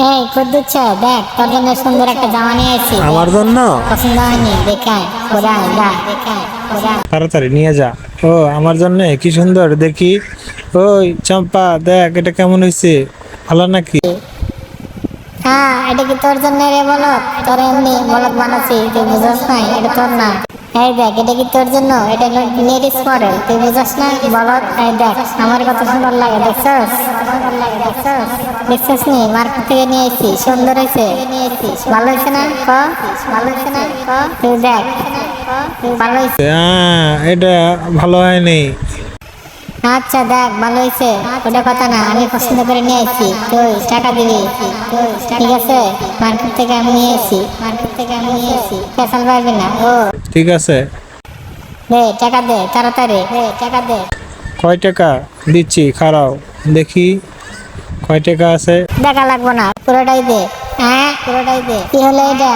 এই কুদ্দুচ্ছ, দেখ তোর জন্য সুন্দর একটা জামা নিয়ে এসেছি। আমার জন্য? পছন্দ হয়নি? দেখায় কোরাই দা, দেখায় কোরাই। তাড়াতাড়ি নিয়ে যা। ও আমার জন্য কি সুন্দর দেখি। ওই চম্পা, দেখ এটা কেমন হয়েছে, ভালো নাকি? হ্যাঁ, এটা কি তোর জন্য রে বলত? তোর এমনি বলত বানাচ্ছি, তুই বুঝস নাই এটা তোর না। এই দেখ, এটা কি তোর জন্য? এটা লেডিস মডেল, তুই বুঝস না বলত? এই দেখ আমার কত সুন্দর লাগে, দেখছস? দেখছস নি? মার্কেট থেকে নিয়ে এসেছি, সুন্দর হয়েছে। ভালো হয়েছে না ক? ভালো হয়েছে না ক? তুই দেখ, ভালো হয়েছে। এটা ভালো হয়নি। আচ্ছা দেখ, ভালো হয়েছে, ওটা কথা না, আমি পছন্দ করে নিয়ে এসেছি, তুই টাকা দিবি। ঠিক আছে, মার্কেট থেকে আমি নিয়ে এসেছি, পেশাল পারবি না। ও ঠিক আছে। দে, টাকা দে তাড়াতাড়ি, টাকা দে। কয় টাকা দিচ্ছি, খারাও দেখি কয় টাকা আছে। দেখা লাগবো না, পুরোটাই দে। হ্যাঁ পুরোটাই দে। কি হলো এটা?